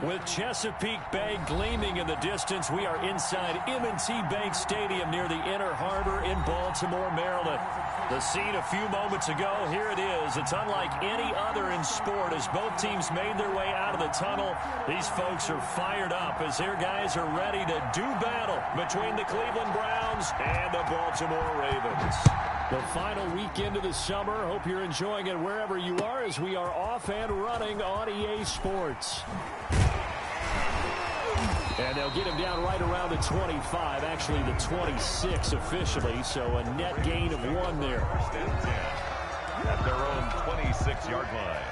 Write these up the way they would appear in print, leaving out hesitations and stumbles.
With Chesapeake Bay gleaming in the distance, we are inside M&T Bank Stadium near the Inner Harbor in Baltimore, Maryland. The scene a few moments ago, here it is. It's unlike any other in sport as both teams made their way out of the tunnel. These folks are fired up as their guys are ready to do battle between the Cleveland Browns and the Baltimore Ravens. The final weekend of the summer. Hope you're enjoying it wherever you are as we are off and running on EA Sports. And they'll get him down right around the 25, actually the 26 officially, so a net gain of 1 there. First and 10 at their own 26-yard line.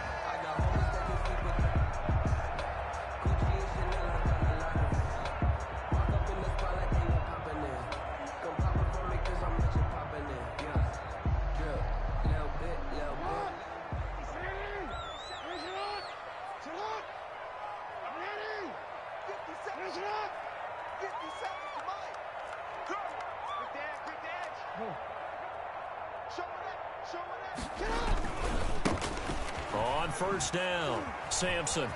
On first down, Sampson.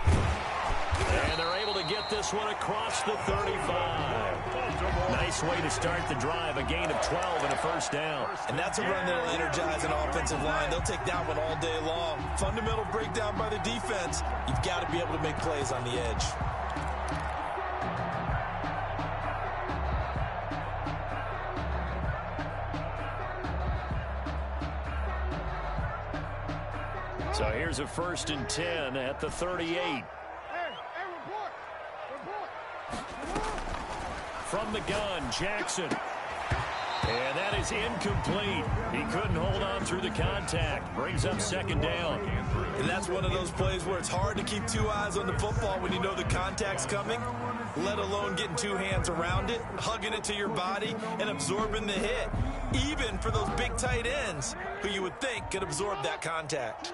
And they're able to get this one across the 35. Nice way to start the drive, a gain of 12 and a first down. And that's a run that'll energize an offensive line. They'll take that one all day long. Fundamental breakdown by the defense. You've got to be able to make plays on the edge. So here's a 1st and 10 at the 38. From the gun, Jackson. And that is incomplete. He couldn't hold on through the contact. Brings up 2nd down. And that's one of those plays where it's hard to keep 2 eyes on the football when you know the contact's coming, let alone getting 2 hands around it, hugging it to your body, and absorbing the hit, even for those big tight ends who you would think could absorb that contact.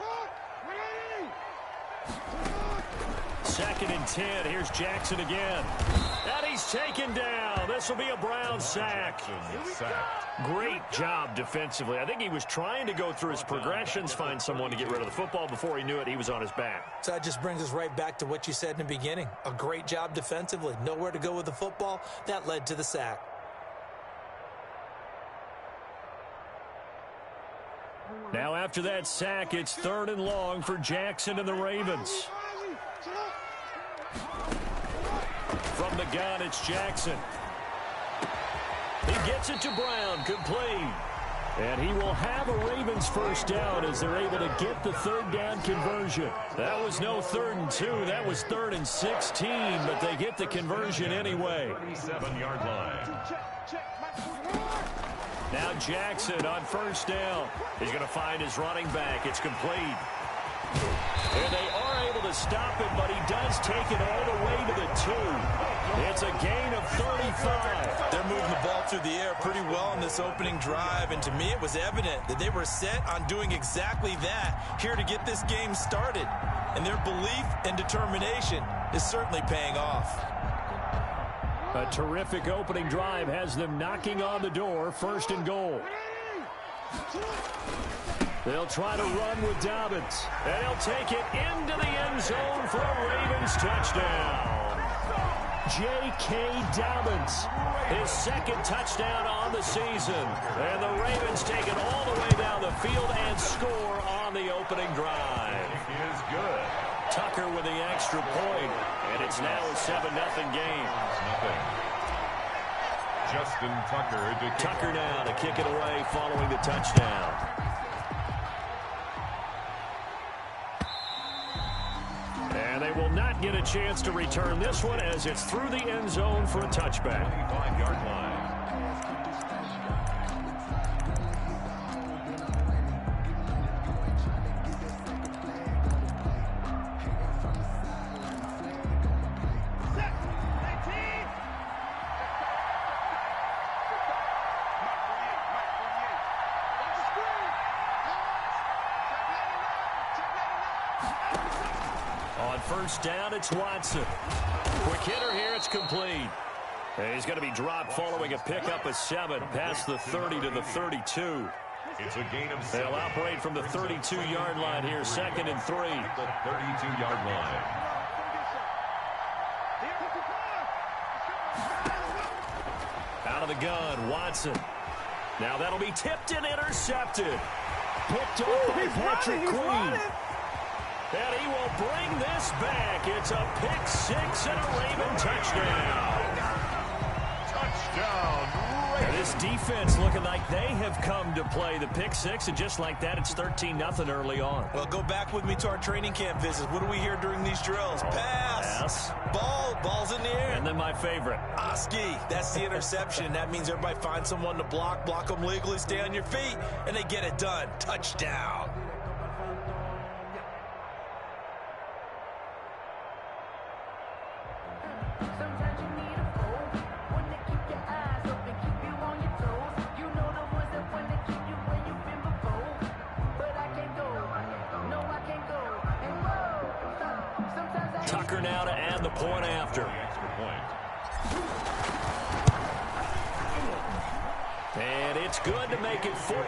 2nd and 10. Here's Jackson again. And he's taken down. This will be a Brown sack. Great job defensively. I think he was trying to go through his progressions, find someone to get rid of the football. Before he knew it, he was on his back. So that just brings us right back to what you said in the beginning. A great job defensively. Nowhere to go with the football. That led to the sack. Now after that sack, it's 3rd and long for Jackson and the Ravens. From the gun, it's Jackson. He gets it to Brown, complete. And he will have a Ravens first down as they're able to get the 3rd down conversion. That was no 3rd and 2. That was 3rd and 16, but they get the conversion anyway. 37-yard line. Now Jackson on first down. He's going to find his running back. It's complete. And they are able to stop him, but he does take it all the way to the 2. It's a gain of 35. They're moving the ball through the air pretty well in this opening drive, and to me it was evident that they were set on doing exactly that here to get this game started. And their belief and determination is certainly paying off. A terrific opening drive has them knocking on the door. 1st and goal. They'll try to run with Dobbins. And he'll take it into the end zone for a Ravens touchdown. J.K. Dobbins, his 2nd touchdown on the season. And the Ravens take it all the way down the field and score on the opening drive. He is good. Tucker with the extra point. And it's now a 7-0 game. Justin Tucker to kick. Tucker now to kick it away following the touchdown. And they will not get a chance to return this one as it's through the end zone for a touchback. 25-yard line. First down, it's Watson. Quick hitter here, it's complete. And he's going to be dropped following a pickup of 7 past the 30 to the 32. It's a gain of 7. They'll operate from the 32-yard line here, 2nd and 3. The 32-yard line. Out of the gun, Watson. Now that'll be tipped and intercepted. Picked up by Patrick Queen. And he will bring this back. It's a pick six and a Raven touchdown. Touchdown, Raven. This defense looking like they have come to play the pick six, and just like that, it's 13-0 early on. Well, go back with me to our training camp visits. What do we hear during these drills? Pass. Ball's in the air. And then my favorite. Oski, that's the interception. That means everybody finds someone to block them legally, stay on your feet, and they get it done. Touchdown. Tucker now to add the point after. And it's good to make it 14-0.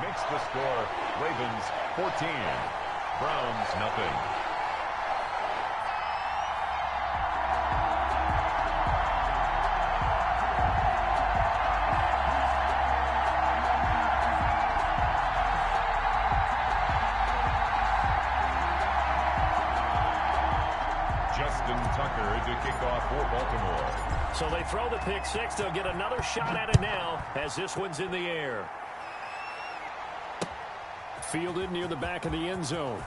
Makes the score Ravens 14, Browns nothing. Tucker to kick off for Baltimore. So they throw the pick six. They'll get another shot at it now as this one's in the air. Fielded near the back of the end zone.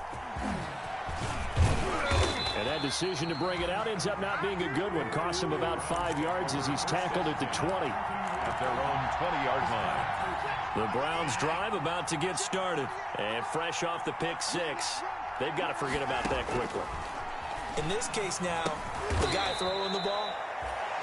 And that decision to bring it out ends up not being a good one. Costs him about 5 yards as he's tackled at the 20. At their own 20-yard line. The Browns drive about to get started. And fresh off the pick six, they've got to forget about that quickly. In this case now, the guy throwing the ball,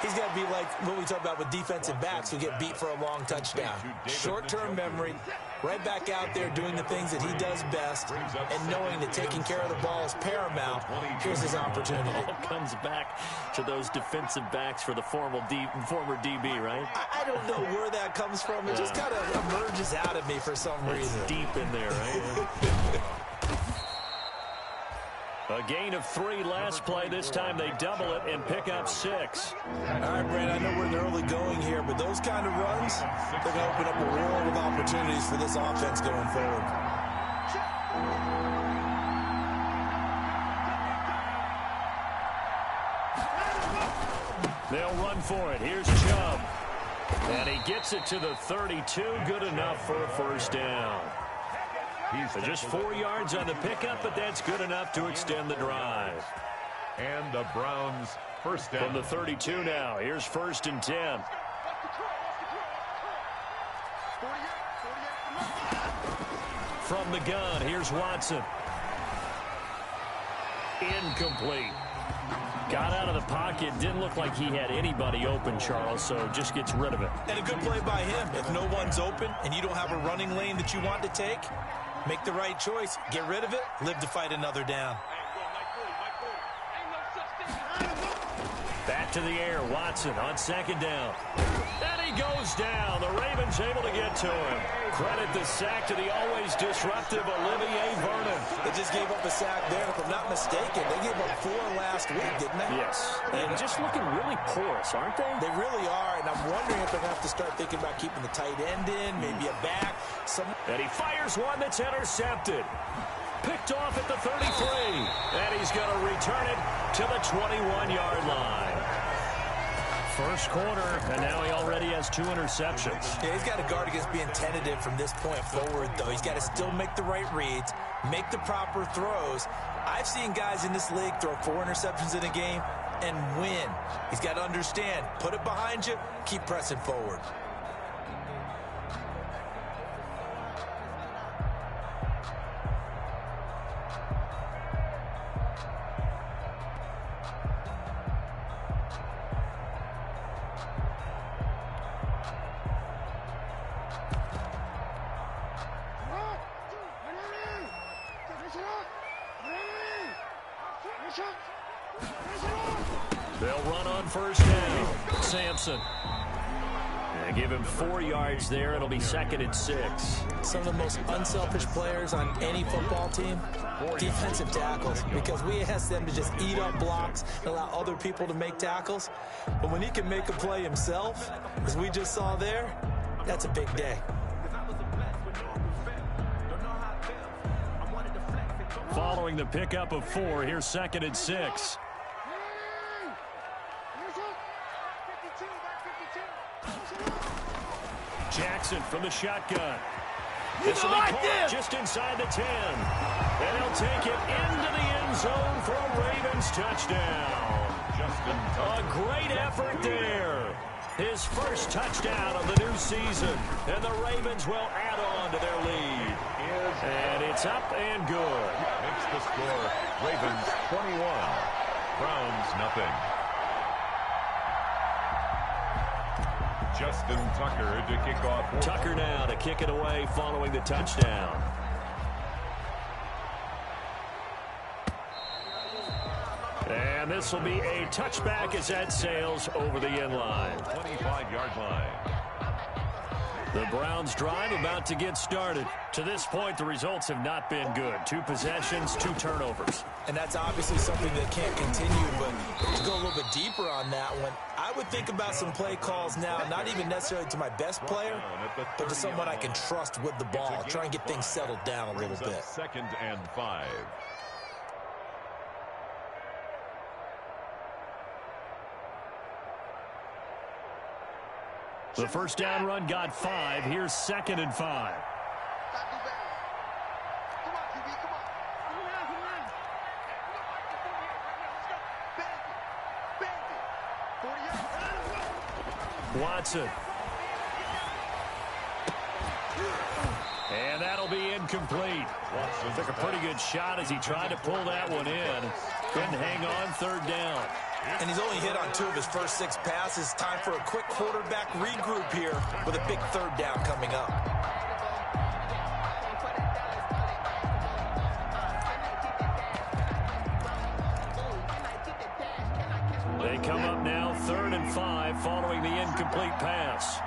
he's got to be like what we talk about with defensive backs who get beat for a long touchdown. Short-term memory, right back out there doing the things that he does best, and knowing that taking care of the ball is paramount. Here's his opportunity. It all comes back to those defensive backs for the former DB, right? I don't know where that comes from. It just kind of emerges out of me for some reason. It's deep in there, right? A gain of 3 last play. This time they double it and pick up 6. All right, Brad, I know we're in the early going here, but those kind of runs, they're going to open up a world of opportunities for this offense going forward. They'll run for it. Here's Chubb. And he gets it to the 32. Good enough for a first down. So just 4 yards on the pickup, but that's good enough to extend the drive. And the Browns first down. From the 32 now. Here's 1st and 10. From the gun, here's Watson. Incomplete. Got out of the pocket. Didn't look like he had anybody open, Charles, so just gets rid of it. And a good play by him. If no one's open and you don't have a running lane that you want to take, make the right choice. Get rid of it. Live to fight another down. Back to the air. Watson on 2nd down. And he goes down. The Ravens able to get to him. Credit the sack to the always disruptive Olivier Vernon. They just gave up a sack there. If I'm not mistaken, they gave up 4 last week, didn't they? Yes. And just looking really porous, aren't they? They really are, and I'm wondering if they're going to have to start thinking about keeping the tight end in, maybe a back. And he fires one that's intercepted. Picked off at the 33. And he's going to return it to the 21-yard line. First quarter, and now he already has 2 interceptions. Yeah, he's got to guard against being tentative from this point forward, though. He's got to still make the right reads, make the proper throws. I've seen guys in this league throw 4 interceptions in a game and win. He's got to understand, put it behind you, keep pressing forward. They'll run on 1st down. Sampson. And give him 4 yards there. It'll be 2nd and 6. Some of the most unselfish players on any football team, defensive tackles, because we ask them to just eat up blocks and allow other people to make tackles. But when he can make a play himself, as we just saw there, that's a big day. Following the pickup of 4, here's 2nd and 6. Jackson from the shotgun. This will be caught just inside the 10. And he'll take it into the end zone for a Ravens touchdown. A great effort there. His first touchdown of the new season. And the Ravens will add on to their lead. And it's up and good. Makes the score Ravens 21, Browns nothing. Justin Tucker to kick off. Tucker now to kick it away following the touchdown. And this will be a touchback as that sails over the end line. 25-yard line. The Browns drive about to get started. To this point, the results have not been good. 2 possessions, 2 turnovers. And that's obviously something that can't continue, but to go a little bit deeper on that one, I would think about some play calls now, not even necessarily to my best player, but to someone I can trust with the ball. Try and get things settled down a little bit. 2nd and 5. The first down run got 5. Here's 2nd and 5. Watson. And that'll be incomplete. Watson took a pretty good shot as he tried to pull that one in. Couldn't hang on 3rd down. And he's only hit on 2 of his first 6 passes. Time for a quick quarterback regroup here with a big 3rd down coming up. They come up now 3rd and 5 following the incomplete pass.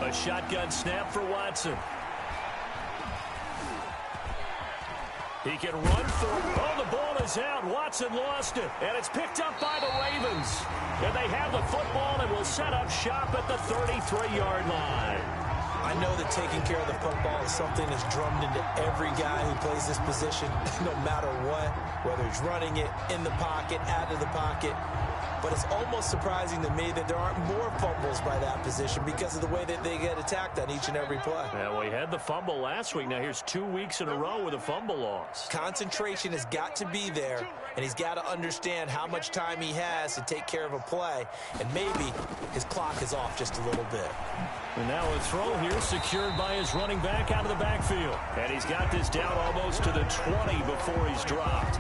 A shotgun snap for Watson. He can run for it. Oh, the ball is out. Watson lost it. And it's picked up by the Ravens. And they have the football and will set up shop at the 33-yard line. I know that taking care of the football is something that's drummed into every guy who plays this position, no matter what, whether he's running it, in the pocket, out of the pocket. But it's almost surprising to me that there aren't more fumbles by that position because of the way that they get attacked on each and every play. Yeah, we had the fumble last week. Now here's 2 weeks in a row with a fumble loss. Concentration has got to be there, and he's got to understand how much time he has to take care of a play, and maybe his clock is off just a little bit. And now a throw here secured by his running back out of the backfield. And he's got this down almost to the 20 before he's dropped.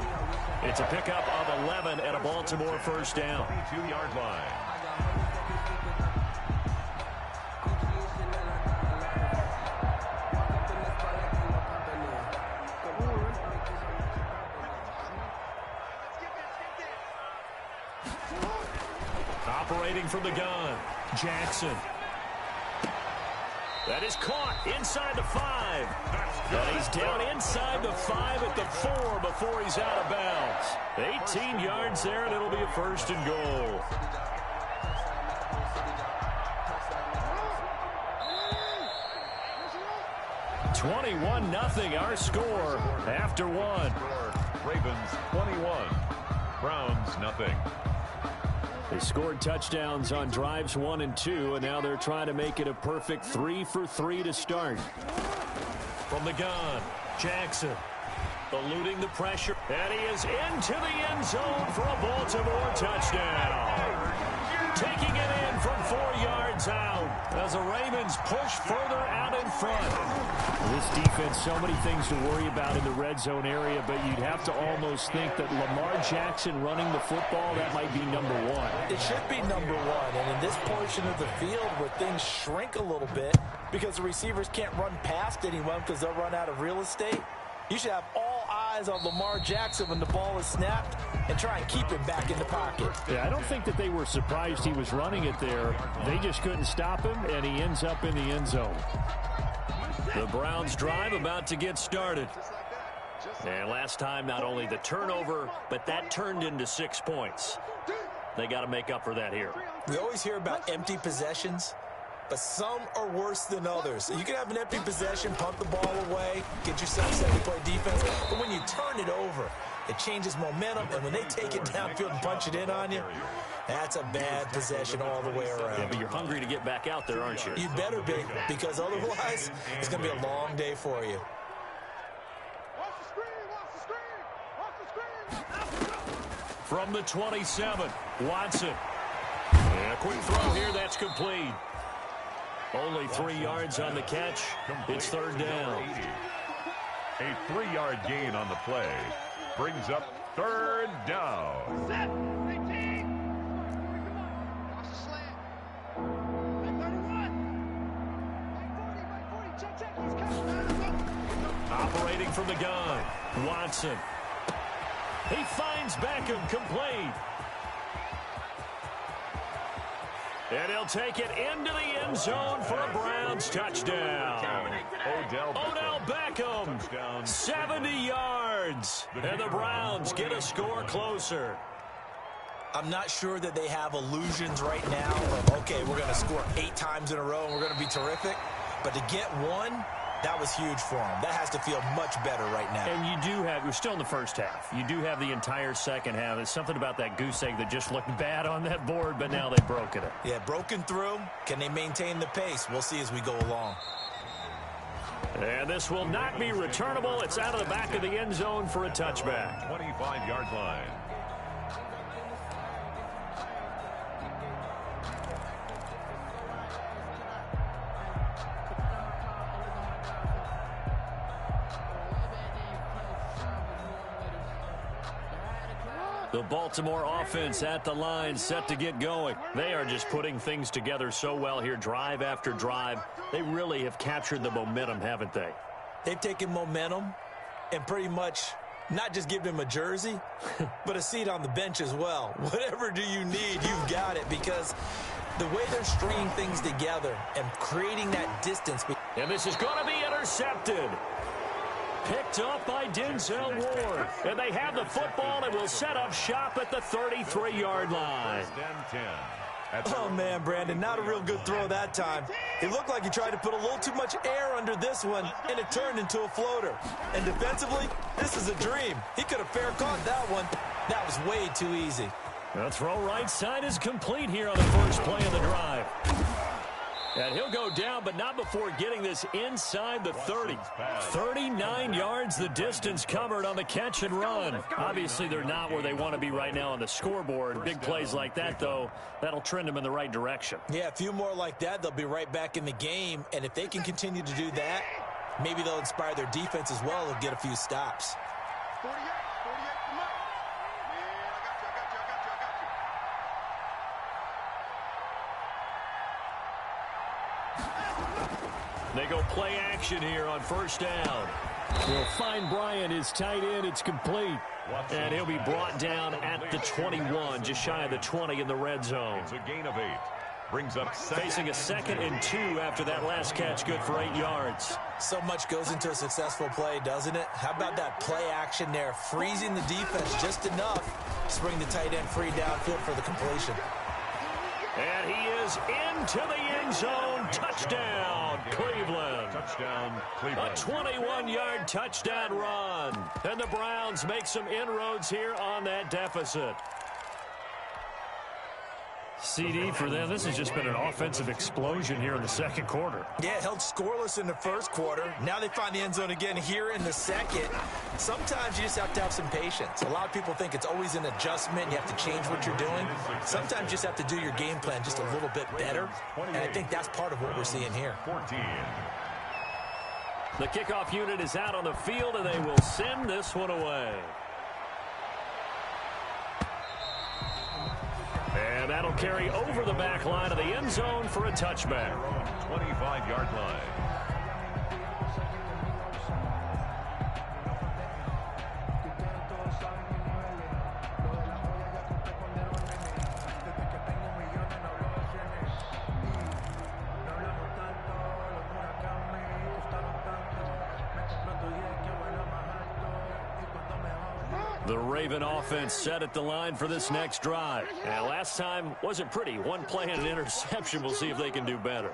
It's a pickup of 11 and a Baltimore first down. 22-yard line. Operating from the gun, Jackson. That is caught inside the 5. And he's down inside the 5 at the 4 before he's out of bounds. 18 yards there, and it'll be a 1st and goal. (21-0) our score after 1. Ravens 21, Browns nothing. They scored touchdowns on drives 1 and 2, and now they're trying to make it a perfect 3 for 3 to start. From the gun, Jackson eluding the pressure, and he is into the end zone for a Baltimore touchdown. Taking it in from 4 yards out as the Ravens push further out in front. This defense, so many things to worry about in the red zone area, but you'd have to almost think that Lamar Jackson running the football, that might be number 1. It should be number 1, and in this portion of the field where things shrink a little bit because the receivers can't run past anyone because they'll run out of real estate, you should have all eyes on Lamar Jackson when the ball is snapped and try and keep him back in the pocket. Yeah, I don't think that they were surprised he was running it there. They just couldn't stop him, and he ends up in the end zone. The Browns drive about to get started. And last time, not only the turnover, but that turned into 6 points. They got to make up for that here. We always hear about empty possessions, but some are worse than others. You can have an empty possession, punt the ball away, get yourself set to play defense, but when you turn it over, it changes momentum, and when they take it downfield and punch it in on you, that's a bad possession all the way around. Yeah, but you're hungry to get back out there, aren't you? You better be, because otherwise, it's going to be a long day for you. From the 27, Watson. And a quick throw here, that's complete. Only 3 yards on the catch. It's third down. A 3-yard gain on the play brings up third down. Operating from the gun, Watson. He finds Beckham, complete. And he'll take it into the end zone for a Browns touchdown. Odell Beckham, 70 yards. And the Browns get a score closer. I'm not sure that they have illusions right now of, okay, we're going to score 8 times in a row and we're going to be terrific. But to get one, that was huge for them. That has to feel much better right now. And you do have, we're still in the first half. You do have the entire second half. There's something about that goose egg that just looked bad on that board, but now they've broken it. Yeah, broken through. Can they maintain the pace? We'll see as we go along. And this will not be returnable. It's out of the back of the end zone for a touchback. 25-yard line. The Baltimore offense at the line, set to get going. They are just putting things together so well here, drive after drive. They really have captured the momentum, haven't they? They've taken momentum and pretty much not just given him a jersey, but a seat on the bench as well. Whatever do you need, you've got it, because the way they're stringing things together and creating that distance. And this is going to be intercepted. Picked up by Denzel Ward. And they have the football and will set up shop at the 33-yard line. Oh, man, Brandon, not a real good throw that time. It looked like he tried to put a little too much air under this one, and it turned into a floater. And defensively, this is a dream. He could have fair caught that one. That was way too easy. The throw right side is complete here on the first play of the drive. And he'll go down, but not before getting this inside the 30. 39 yards the distance covered on the catch and run. Obviously, they're not where they want to be right now on the scoreboard. Big plays like that, though, that'll trend them in the right direction. Yeah, a few more like that, they'll be right back in the game. And if they can continue to do that, maybe they'll inspire their defense as well and get a few stops. 48, come on. They go play action here on first down. They'll find Bryant, his tight end. It's complete. And he'll be brought down at the 21, just shy of the 20 in the red zone. It's a gain of 8. Brings up facing a 2nd and 2 after that last catch, good for 8 yards. So much goes into a successful play, doesn't it? How about that play action there, freezing the defense just enough to bring the tight end free downfield for the completion. And he is into the end zone. Touchdown, Cleveland. Touchdown, Cleveland. A 21-yard touchdown run. And the Browns make some inroads here on that deficit. CD for them. This has just been an offensive explosion here in the second quarter. Yeah, held scoreless in the first quarter. Now they find the end zone again here in the second. Sometimes you just have to have some patience. A lot of people think it's always an adjustment. You have to change what you're doing. Sometimes you just have to do your game plan just a little bit better. And I think that's part of what we're seeing here. 14. The kickoff unit is out on the field, and they will send this one away. And that'll carry over the back line of the end zone for a touchback. 25-yard line. The Raven offense set at the line for this next drive. And last time wasn't pretty. One play and an interception. We'll see if they can do better.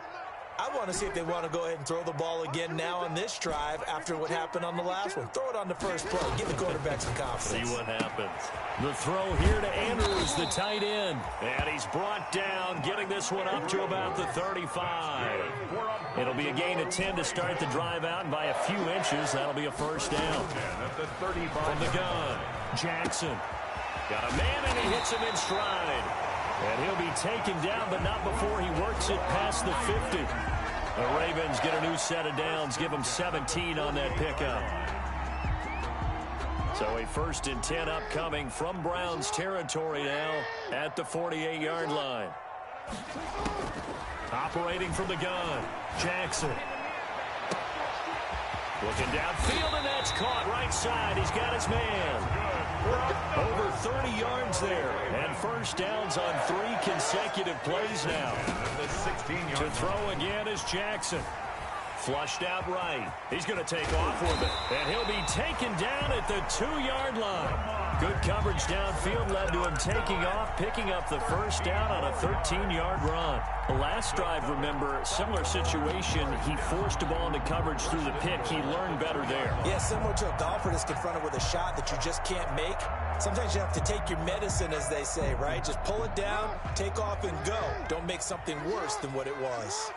I want to see if they want to go ahead and throw the ball again now on this drive after what happened on the last one. Throw it on the first play. Give the quarterback some confidence. See what happens. The throw here to Andrews, the tight end. And he's brought down, getting this one up to about the 35. It'll be a gain of 10 to start the drive out, and by a few inches, that'll be a first down. From the gun, Jackson. Got a man, and he hits him in stride. And he'll be taken down, but not before he works it past the 50. The Ravens get a new set of downs, give them 17 on that pickup. So a 1st and 10 upcoming from Browns territory now at the 48-yard line. Operating from the gun, Jackson. Looking downfield, and that's caught right side. He's got his man. Over 30 yards there, and first downs on 3 consecutive plays now. To throw again is Jackson. Flushed out right. He's going to take off with it, and he'll be taken down at the 2-yard line. Good coverage downfield led to him taking off, picking up the first down on a 13-yard run. The last drive, remember, similar situation. He forced a ball into coverage through the pick. He learned better there. Yeah, similar to a golfer that's confronted with a shot that you just can't make. Sometimes you have to take your medicine, as they say, right? Just pull it down, take off, and go. Don't make something worse than what it was.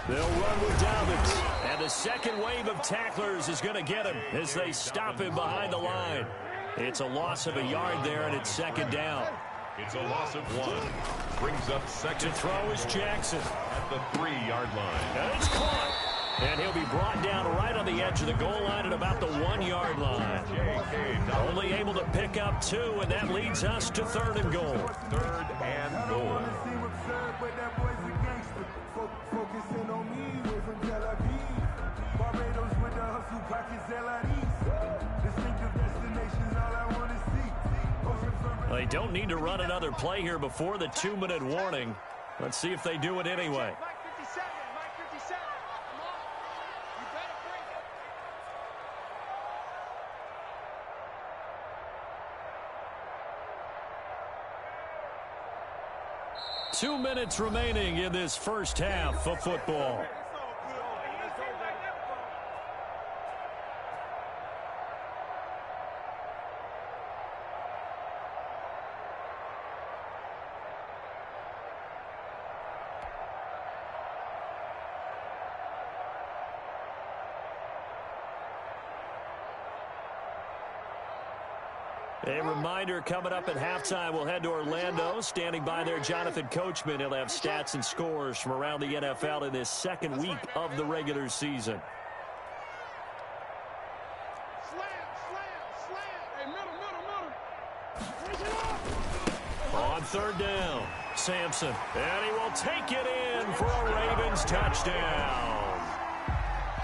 They'll run with Dobbins. And the second wave of tacklers is going to get him as they stop him behind the line. It's a loss of a yard there, and it's second down. It's a loss of 1. Brings up second. To throw is Jackson. At the 3-yard line. And it's caught. And he'll be brought down right on the edge of the goal line at about the 1-yard line. Only able to pick up 2, and that leads us to 3rd and goal. 3rd and goal. Focusing on me, way from Tel Aviv. Barbados with the hustle pockets, distinctive destinations, all I want to see. They don't need to run another play here before the 2-minute warning. Let's see if they do it anyway. Mike 57, Mike 57. Come on. You better bring it. 2 minutes remaining in this first half of football. A reminder, coming up at halftime, we'll head to Orlando. Standing by there, Jonathan Coachman. He'll have stats and scores from around the NFL in this second week of the regular season. Hey, middle. On 3rd down, Sampson. And he will take it in for a Ravens touchdown.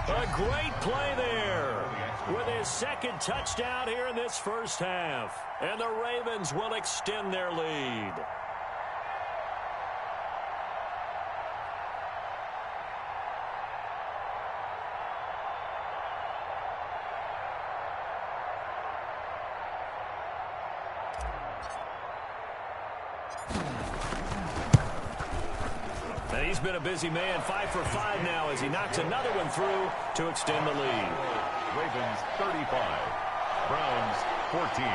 A great play there with his second touchdown here in this first half. And the Ravens will extend their lead. And he's been a busy man, 5 for 5 now as he knocks another one through to extend the lead. Ravens 35, Browns 14.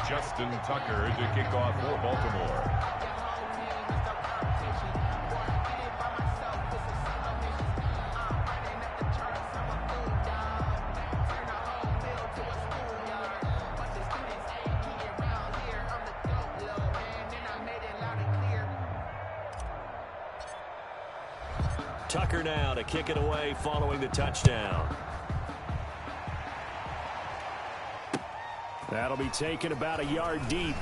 Justin Tucker to kick off for Baltimore. Tucker now to kick it away following the touchdown. That'll be taken about a yard deep.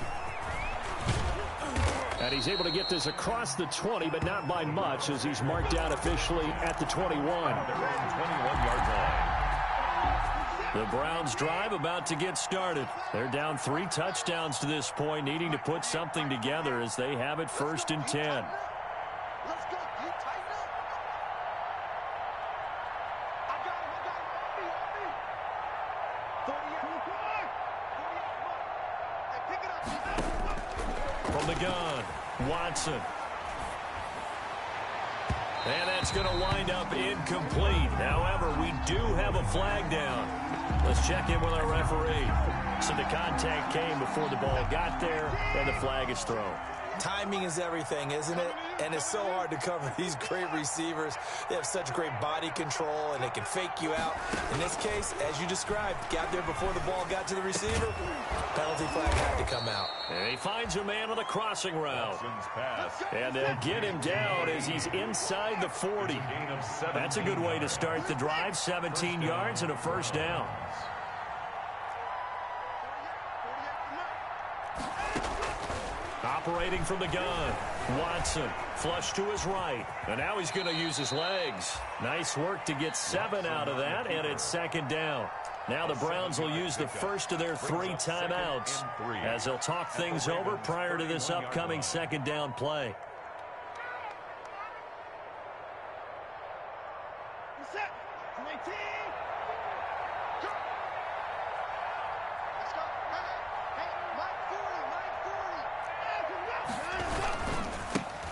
And he's able to get this across the 20, but not by much as he's marked out officially at the 21. 21-yard line. The Browns drive about to get started. They're down 3 touchdowns to this point, needing to put something together as they have it 1st and 10. Let's go. You tighten up. I got him. On me. 48. Hey, pick it up. From the gun, Watson. And that's going to wind up incomplete. However, we do have a flag down. Let's check in with our referee. So the contact came before the ball got there, and the flag is thrown. Timing is everything, isn't it? And it's so hard to cover these great receivers. They have such great body control, and they can fake you out. In this case, as you described, got there before the ball got to the receiver. Penalty flag had to come out. And he finds a man on the crossing route. And they'll get him down as he's inside the 40. That's a good way to start the drive. 17 yards and a 1st down. Operating from the gun, Watson, flush to his right, and now he's going to use his legs. Nice work to get 7 out of that, and it's 2nd down. Now the Browns will use the first of their 3 timeouts as they'll talk things over prior to this upcoming 2nd down play. Set. 19. Go. Let's go. Hey, Mike 40.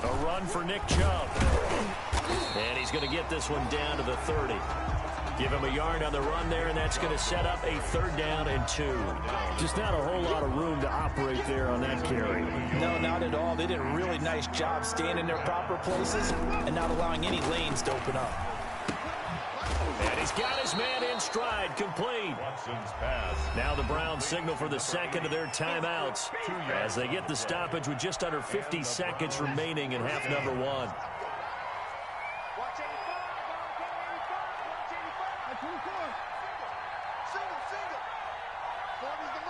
A run for Nick Chubb. And he's going to get this one down to the 30. Give him a yard on the run there, and that's going to set up a 3rd down and 2. Just not a whole lot of room to operate there on that carry. No, not at all. They did a really nice job staying in their proper places and not allowing any lanes to open up. And he's got his man in stride, complete. Now the Browns signal for the 2nd of their timeouts as they get the stoppage with just under 50 seconds remaining in half number 1. Watch 85. Watch 85. Single. 40's the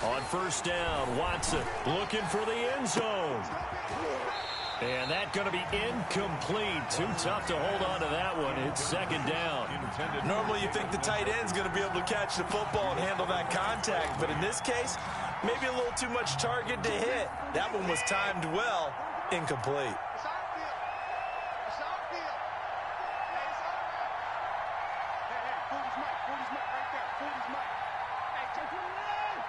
line. On 1st down, Watson looking for the end zone. And that's going to be incomplete. Too tough to hold on to that one. It's 2nd down. Normally you think the tight end's going to be able to catch the football and handle that contact, but in this case, maybe a little too much target to hit. That one was timed well, incomplete. It's outfield. It's outfield. Hey, it's all right. Hey, 40's Mike. 40's Mike right there. 40's Mike. Hey, check it out.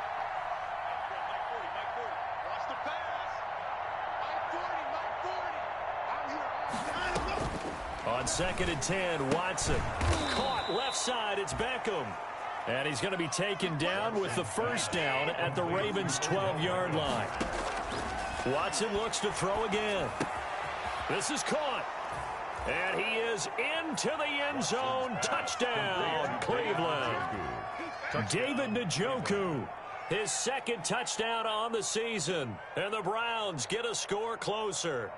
Mike 40. Watch the pass. Mike 40. Out here. On 2nd and 10, Watson. Caught left side. It's Beckham. And he's going to be taken down with the 1st down at the Ravens' 12-yard line. Watson looks to throw again. This is caught. And he is into the end zone. Touchdown, Cleveland. David Njoku, his 2nd touchdown on the season. And the Browns get a score closer.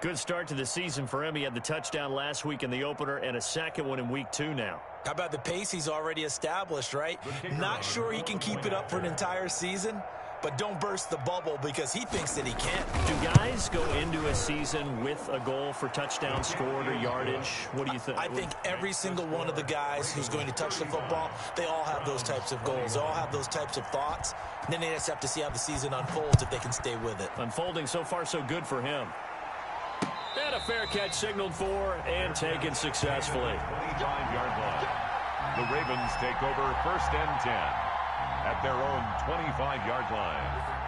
Good start to the season for him. He had the touchdown last week in the opener and a 2nd one in week 2 now. How about the pace he's already established, right? Not sure he can keep it up for an entire season, but don't burst the bubble because he thinks that he can. Do guys go into a season with a goal for touchdown scored or yardage? What do you think? I think every single one of the guys who's going to touch the football, they all have those types of goals. They all have those types of thoughts. And then they just have to see how the season unfolds if they can stay with it. Unfolding so far so good for him. And a fair catch signaled for and taken successfully. 25-yard line. The Ravens take over 1st and 10 at their own 25-yard line.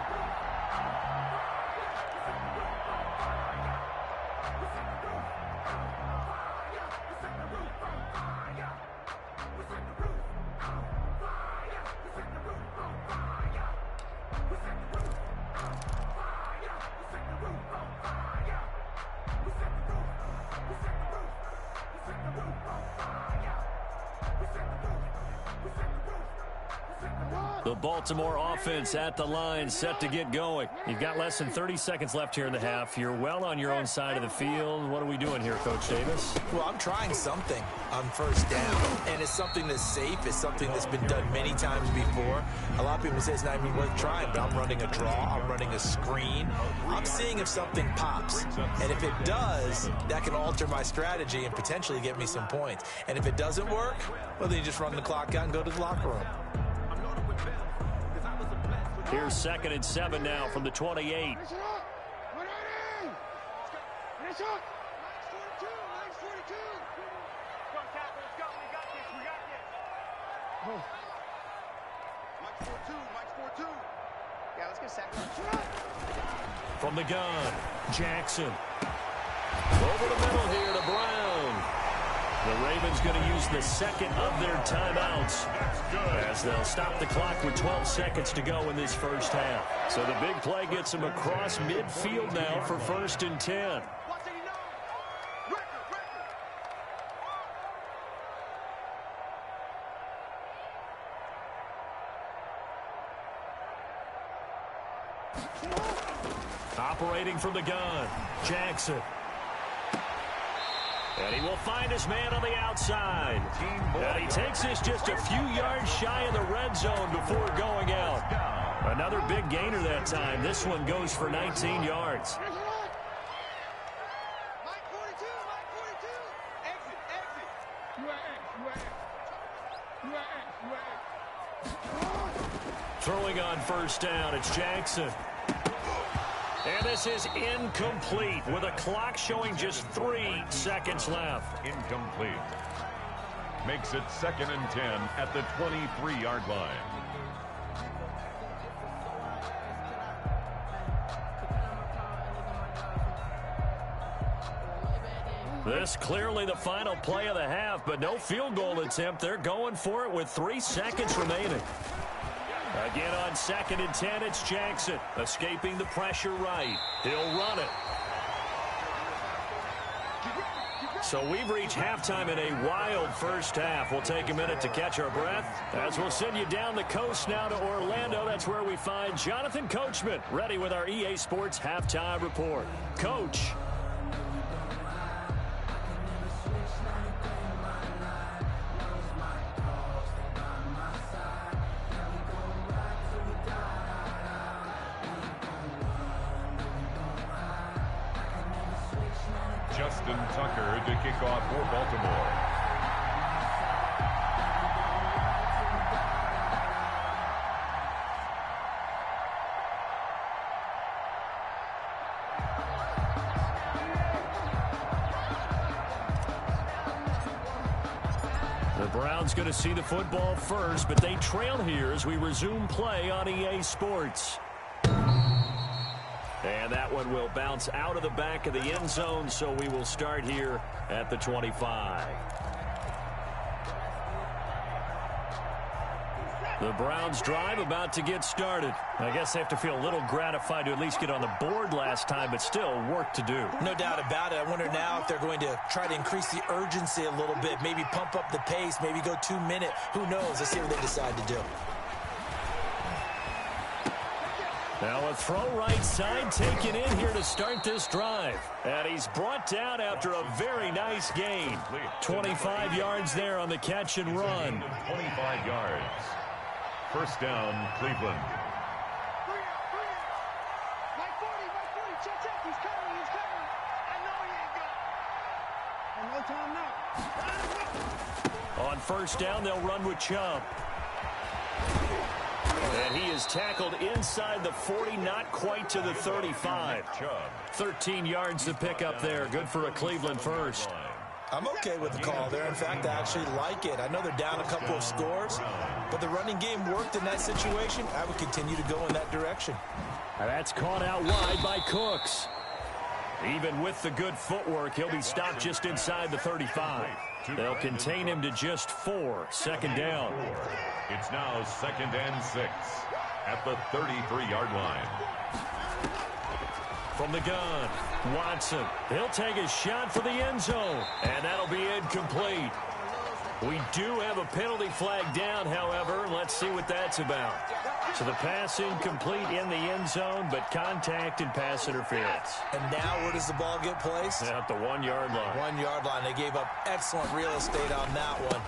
The Baltimore offense at the line, set to get going. You've got less than 30 seconds left here in the half. You're well on your own side of the field. What are we doing here, Coach Davis? Well, I'm trying something on first down, and it's something that's safe. It's something that's been done many times before. A lot of people say it's not even worth trying, but I'm running a draw. I'm running a screen. I'm seeing if something pops, and if it does, that can alter my strategy and potentially get me some points. And if it doesn't work, well, then you just run the clock out and go to the locker room. Here's 2nd and 7 now from the 28. From the gun, Jackson. Over the middle here to Brown. The Ravens going to use the second of their timeouts as they'll stop the clock with 12 seconds to go in this first half. So the big play gets them across midfield now for 1st and 10. Operating from the gun, Jackson. And he will find his man on the outside. And he takes this just a few yards shy of the red zone before going out. Another big gainer that time. This one goes for 19 yards. Throwing on first down, it's Jackson. And this is incomplete with a clock showing just 3 seconds left. Incomplete. Makes it 2nd and 10 at the 23-yard line. This clearly the final play of the half, but no field goal attempt. They're going for it with 3 seconds remaining. Again on 2nd and 10, it's Jackson. Escaping the pressure right. He'll run it. So we've reached halftime in a wild first half. We'll take a minute to catch our breath as we'll send you down the coast now to Orlando. That's where we find Jonathan Coachman ready with our EA Sports Halftime Report. Coach. Justin Tucker to kick off for Baltimore. The Browns going to see the football first, but they trail here as we resume play on EA Sports. And that one will bounce out of the back of the end zone, so we will start here at the 25. The Browns drive about to get started. I guess they have to feel a little gratified to at least get on the board last time, but still work to do. No doubt about it. I wonder now if they're going to try to increase the urgency a little bit, maybe pump up the pace, maybe go 2-minute. Who knows? Let's see what they decide to do. Now a throw right side taken in here to start this drive. And he's brought down after a very nice gain. 25 yards there on the catch and run. 25 yards. First down, Cleveland. On first down, they'll run with Chubb. And he is tackled inside the 40, not quite to the 35. 13 yards to pick up there. Good for a Cleveland first. I'm okay with the call there. In fact, I actually like it. I know they're down a couple of scores, but the running game worked in that situation. I would continue to go in that direction. And that's caught out wide by Cooks. Even with the good footwork, he'll be stopped just inside the 35. They'll contain him to just 4. Second down. It's now 2nd and 6 at the 33-yard line. From the gun, Watson. He'll take a shot for the end zone, and that'll be incomplete. We do have a penalty flag down, however. Let's see what that's about. So the pass incomplete in the end zone, but contact and pass interference. And now where does the ball get placed? At the 1-yard line. 1-yard line. They gave up excellent real estate on that one.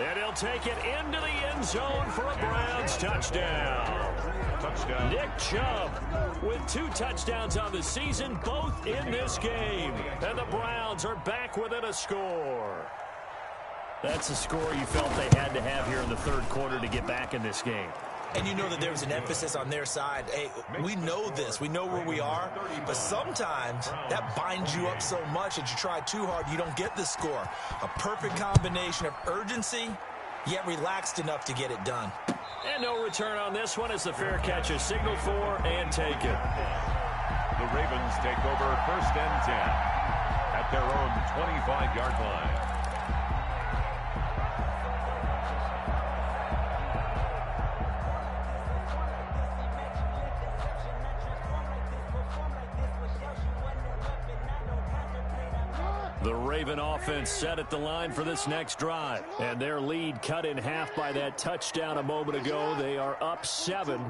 And he'll take it into the end zone for a Browns touchdown. Touchdown. Nick Chubb with 2 touchdowns on the season, both in this game. And the Browns are back within a score. That's a score you felt they had to have here in the third quarter to get back in this game. And you know that there was an emphasis on their side. Hey, we know this. We know where we are. But sometimes that binds you up so much that you try too hard, you don't get the score. A perfect combination of urgency, yet relaxed enough to get it done. And no return on this one as the fair catch is signaled for and taken. The Ravens take over 1st and 10 at their own 25-yard line. The Raven offense set at the line for this next drive. And their lead cut in half by that touchdown a moment ago. They are up 7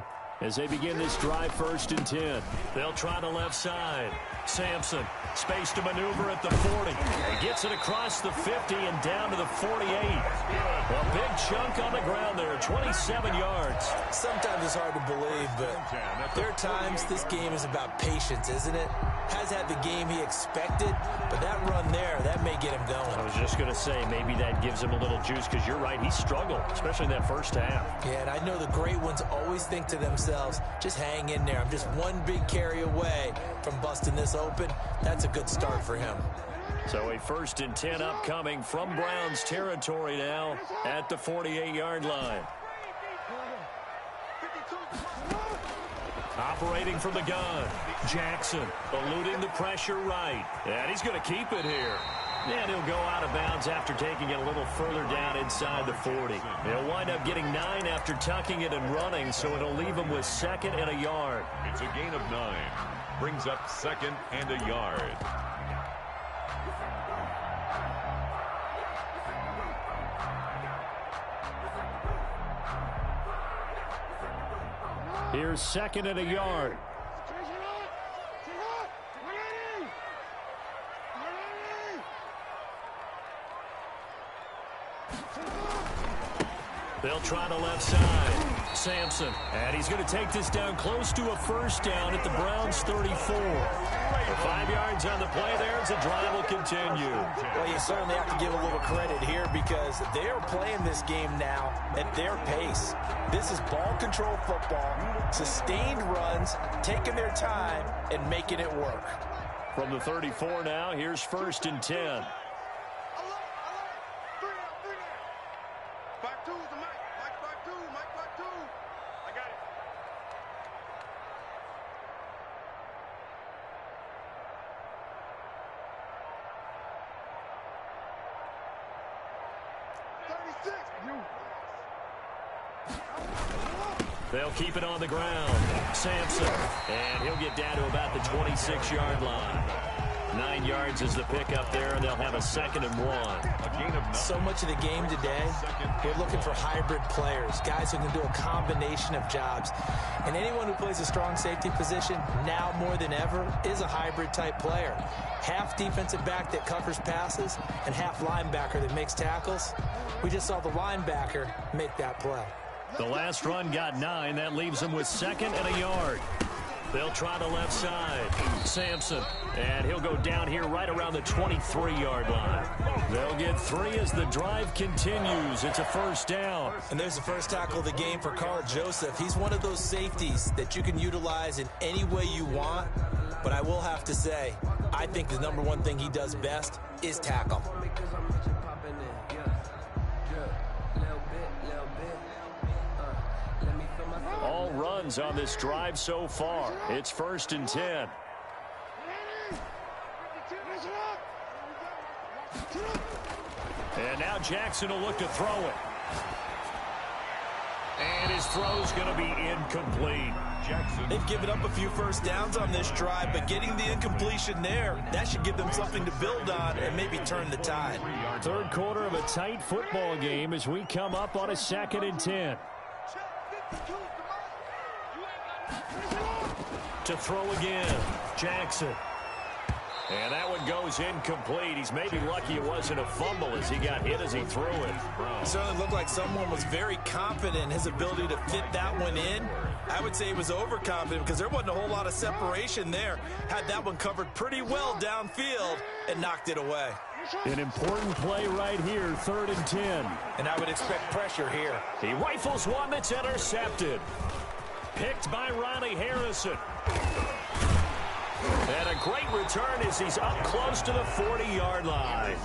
as they begin this drive 1st and 10. They'll try the left side. Sampson, space to maneuver at the 40. He gets it across the 50 and down to the 48. A big chunk on the ground there, 27 yards. Sometimes it's hard to believe, but there are times this game is about patience, isn't it? Has had the game he expected, but that run there, that may get him going. I was just going to say, maybe that gives him a little juice, because you're right, he struggled, especially in that first half. Yeah, and I know the great ones always think to themselves, just hang in there. I'm just one big carry away from busting this open. That's a good start for him. So a 1st and 10 upcoming from Browns territory now at the 48-yard line. Operating from the gun, Jackson eluding the pressure right. And he's going to keep it here. And he'll go out of bounds after taking it a little further down inside the 40. He'll wind up getting 9 after tucking it and running, so it'll leave him with 2nd and a yard. It's a gain of 9. Brings up 2nd and a yard. Here's 2nd and a yard. They'll try the left side. Sampson. And he's going to take this down close to a 1st down at the Browns 34. 5 yards on the play there as the drive will continue. Well, you certainly have to give a little credit here because they are playing this game now at their pace. This is ball control football, sustained runs, taking their time and making it work. From the 34 now, here's 1st and 10. They'll keep it on the ground. Sampson. And he'll get down to about the 26-yard line. 9 yards is the pickup there, and they'll have a 2nd and 1. So much of the game today, we're looking for hybrid players, guys who can do a combination of jobs. And anyone who plays a strong safety position, now more than ever, is a hybrid-type player. Half defensive back that covers passes and half linebacker that makes tackles. We just saw the linebacker make that play. The last run got 9. That leaves them with 2nd and a yard. They'll try the left side. Sampson. And he'll go down here right around the 23-yard line. They'll get 3 as the drive continues. It's a 1st down. And there's the first tackle of the game for Carl Joseph. He's one of those safeties that you can utilize in any way you want. But I will have to say, I think the number one thing he does best is tackle. All runs on this drive so far. It's 1st and 10. And now Jackson will look to throw it. And his throw's going to be incomplete. Jackson. They've given up a few first downs on this drive, but getting the incompletion there, that should give them something to build on and maybe turn the tide. Third quarter of a tight football game as we come up on a 2nd and 10. To throw again, Jackson. And that one goes incomplete. He's maybe lucky it wasn't a fumble as he got hit as he threw it. It certainly looked like someone was very confident in his ability to fit that one in. I would say he was overconfident because there wasn't a whole lot of separation there. Had that one covered pretty well downfield and knocked it away. An important play right here, 3rd and 10. And I would expect pressure here. He rifles one that's intercepted. Picked by Ronnie Harrison. And a great return as he's up close to the 40-yard line.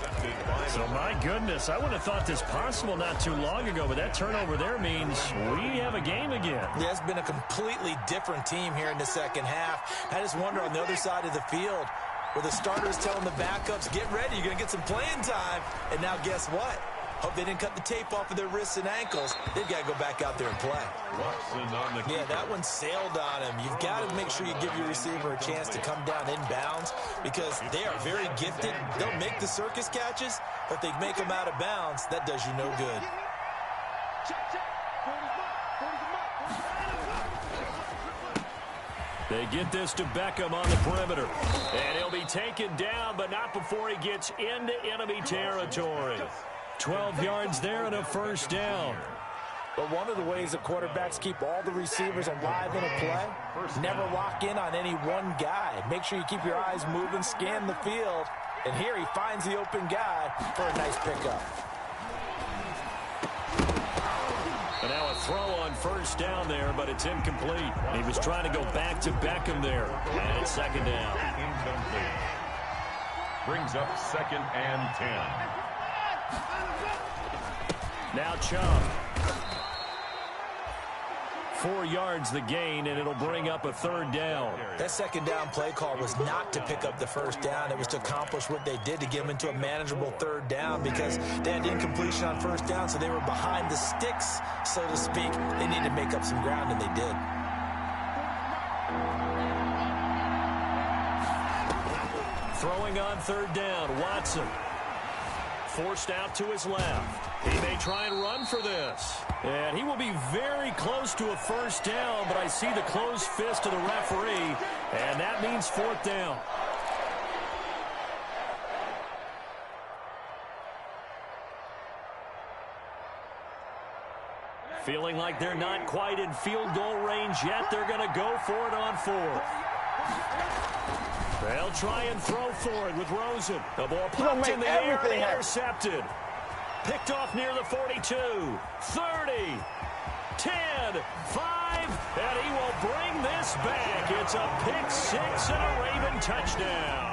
So, my goodness, I wouldn't have thought this possible not too long ago, but that turnover there means we have a game again. Yeah, it's been a completely different team here in the second half. I just wonder on the other side of the field where the starters telling the backups, get ready, you're going to get some playing time. And now guess what? Hope they didn't cut the tape off of their wrists and ankles. They've got to go back out there and play. Yeah, that one sailed on him. You've got to make sure you give your receiver a chance to come down inbounds because they are very gifted. They'll make the circus catches, but they make them out of bounds. That does you no good. They get this to Beckham on the perimeter. And he'll be taken down, but not before he gets into enemy territory. 12 yards there and a 1st down. But one of the ways the quarterbacks keep all the receivers alive in a play, never lock in on any one guy. Make sure you keep your eyes moving, scan the field. And here he finds the open guy for a nice pickup. And now a throw on 1st down there, but it's incomplete. He was trying to go back to Beckham there. And it's 2nd down. Incomplete. Brings up 2nd and 10. Now Chubb. 4 yards the gain, and it'll bring up a 3rd down. That 2nd down play call was not to pick up the 1st down. It was to accomplish what they did to get them into a manageable 3rd down because they had incompletion on 1st down, so they were behind the sticks, so to speak. They needed to make up some ground, and they did. Throwing on 3rd down, Watson. Forced out to his left. He may try and run for this. And he will be very close to a 1st down, but I see the closed fist of the referee, and that means 4th down. Feeling like they're not quite in field goal range yet. They're going to go for it on 4th. They'll try and throw for it with Rosen. The ball popped in the air and intercepted. Picked off near the 42, 30, 10, 5, and he will bring this back. It's a pick 6 and a Raven touchdown.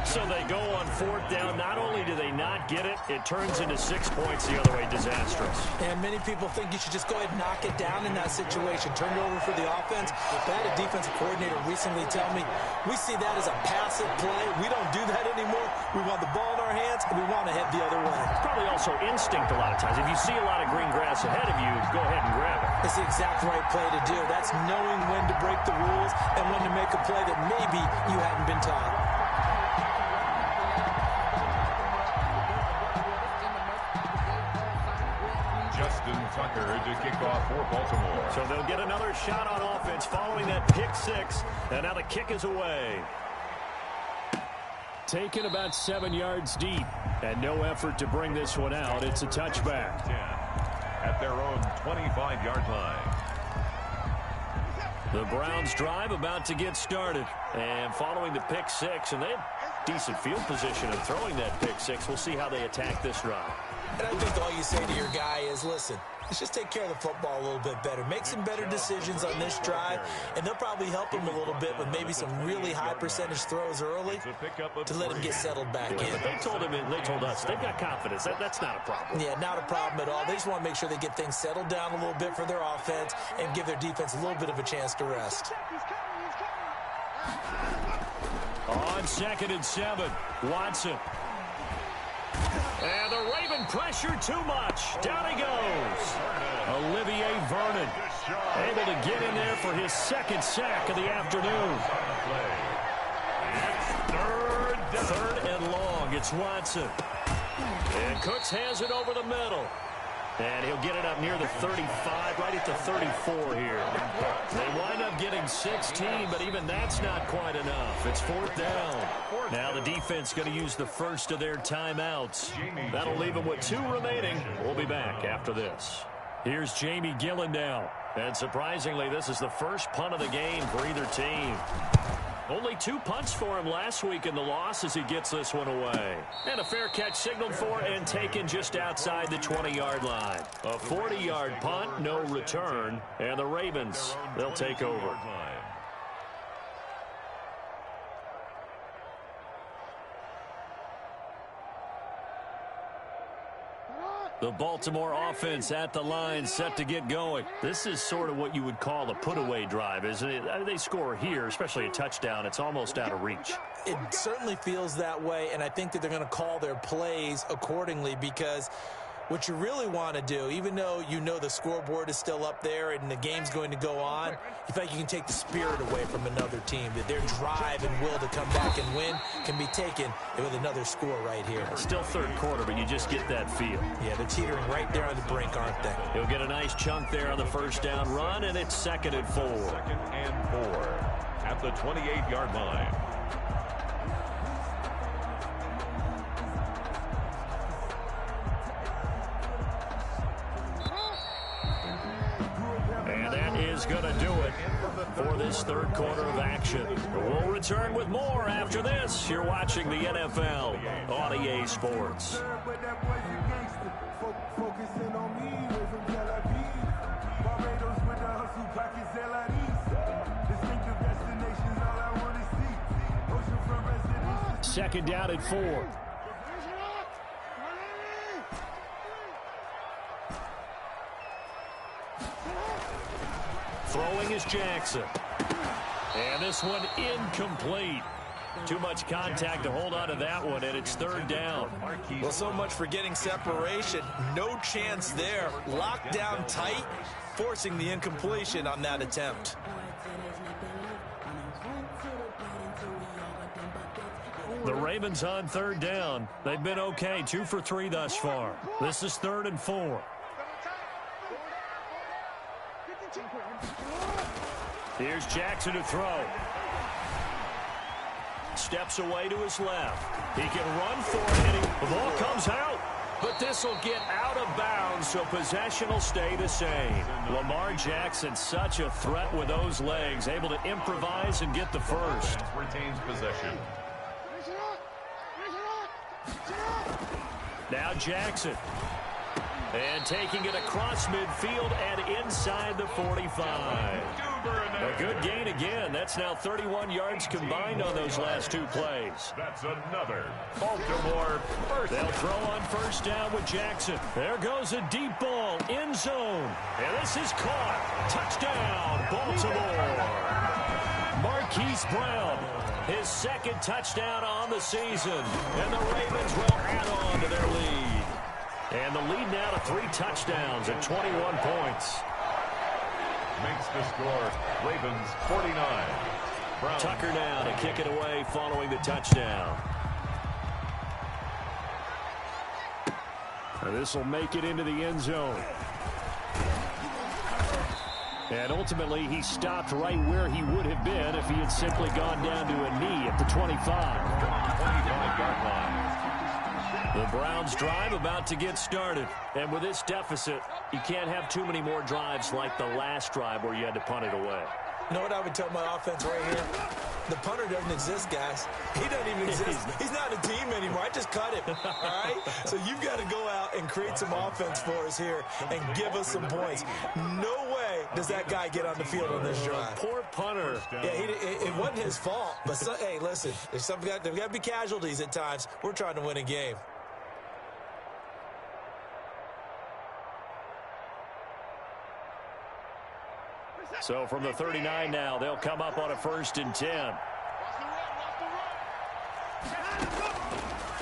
So they go on 4th down. Not only do they not get it, it turns into 6 points the other way. Disastrous. And many people think you should just go ahead and knock it down in that situation. Turn it over for the offense. But I had a defensive coordinator recently tell me, we see that as a passive play. We don't do that anymore. We want the ball in our hands, and we want to head the other way. It's probably also instinct a lot of times. If you see a lot of green grass ahead of you, go ahead and grab it. It's the exact right play to do. That's knowing when to break the rules and when to make a play that maybe you hadn't been taught. Tucker to kick off for Baltimore. So they'll get another shot on offense following that pick 6, and now the kick is away. Taken about 7 yards deep, and no effort to bring this one out. It's a touchback. 10 at their own 25-yard line. The Browns drive about to get started, and following the pick 6, and they had decent field position of throwing that pick 6. We'll see how they attack this drive. And I think all you say to your guy is, listen, let's just take care of the football a little bit better. Make some better decisions on this drive, and they'll probably help him a little bit with maybe some really high percentage throws early to let him get settled back in. They told us they've got confidence. That's not a problem. Yeah, not a problem at all. They just want to make sure they get things settled down a little bit for their offense and give their defense a little bit of a chance to rest. On 2nd and 7, Watson. And the Raven pressure too much. Down he goes. Olivier Vernon able to get in there for his 2nd sack of the afternoon. Third and long. It's Watson. And Cooks has it over the middle. And he'll get it up near the 35, right at the 34 here. They wind up getting 16, but even that's not quite enough. It's 4th down. Now the defense going to use the first of their timeouts. That'll leave them with 2 remaining. We'll be back after this. Here's Jamie Gillen now. And surprisingly, this is the first punt of the game for either team. Only 2 punts for him last week in the loss as he gets this one away. And a fair catch signaled for and taken just outside the 20-yard line. A 40-yard punt, no return. And the Ravens, they'll take over. The Baltimore offense at the line, set to get going. This is sort of what you would call a put-away drive, isn't it? They score here, especially a touchdown. It's almost out of reach. It certainly feels that way, and I think that they're going to call their plays accordingly, because what you really want to do, even though you know the scoreboard is still up there and the game's going to go on, you feel like you can take the spirit away from another team, that their drive and will to come back and win can be taken with another score right here. It's still 3rd quarter, but you just get that feel. Yeah, they're teetering right there on the brink, aren't they? He'll get a nice chunk there on the 1st down run, and it's 2nd and 4. 2nd and 4 at the 28-yard line. Is going to do it for this 3rd quarter of action. We'll return with more after this. You're watching the NFL on EA Sports. Second down at 4. Throwing is Jackson. And this one incomplete. Too much contact to hold on to that one, and it's 3rd down. Well, so much for getting separation. No chance there. Locked down tight, forcing the incompletion on that attempt. The Ravens on 3rd down. They've been okay, 2 for 3 thus far. This is 3rd and 4. Here's Jackson to throw. Steps away to his left. He can run for it, and the ball comes out. But this will get out of bounds, so possession will stay the same. Lamar Jackson, such a threat with those legs, able to improvise and get the first. Retains possession. Now Jackson. And taking it across midfield and inside the 45. A good gain again. That's now 31 yards combined on those last 2 plays. That's another Baltimore first. They'll throw on 1st down with Jackson. There goes a deep ball, end zone. And this is caught. Touchdown, Baltimore. Marquise Brown, his 2nd touchdown on the season. And the Ravens will add on to their lead. And the lead now to 3 touchdowns at 21 points. Makes the score Ravens 49. Brown. Tucker now to kick it away following the touchdown. This will make it into the end zone. And ultimately, he stopped right where he would have been if he had simply gone down to a knee at the 25. 25-yard line. The Browns drive about to get started. And with this deficit, you can't have too many more drives like the last drive where you had to punt it away. You know what I would tell my offense right here? The punter doesn't exist, guys. He doesn't even exist. He's not a team anymore. I just cut him, all right? So you've got to go out and create some offense for us here and give us some points. No way does that guy get on the field on this drive. Poor punter. Yeah, it wasn't his fault. But, hey, listen, there's got to be casualties at times. We're trying to win a game. So from the 39 now, they'll come up on a 1st and 10.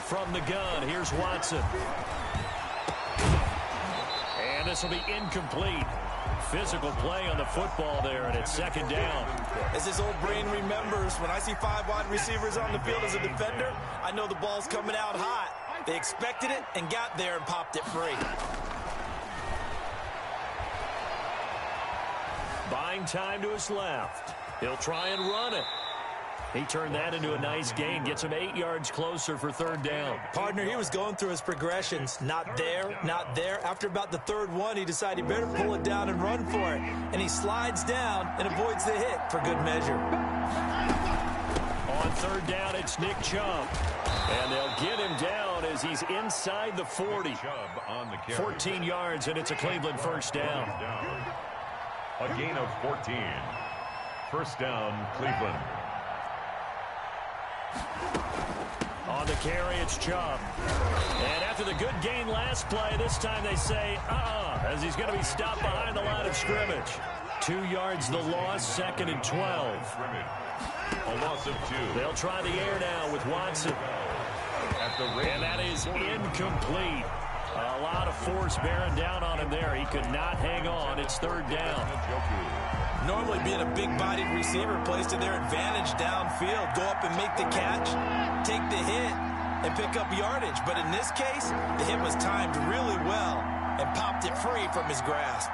From the gun, here's Watson. And this will be incomplete. Physical play on the football there, and it's second down. As his old brain remembers, when I see 5 wide receivers on the field as a defender, I know the ball's coming out hot. They expected it and got there and popped it free. Buying time to his left. He'll try and run it. He turned that into a nice gain, gets him 8 yards closer for third down. Partner, he was going through his progressions. Not there, not there. After about the third one, he decided he better pull it down and run for it. And he slides down and avoids the hit for good measure. On third down, it's Nick Chubb. And they'll get him down as he's inside the 40. 14 yards, and it's a Cleveland first down. A gain of 14. First down, Cleveland. On the carry, it's Chubb. And after the good gain last play, this time they say, as he's going to be stopped behind the line of scrimmage. 2 yards the loss, second and 12. A loss of 2. They'll try the air now with Watson. And that is incomplete. A lot of force bearing down on him there. He could not hang on. It's third down. Normally being a big-bodied receiver plays to their advantage downfield. Go up and make the catch, take the hit, and pick up yardage. But in this case, the hit was timed really well and popped it free from his grasp.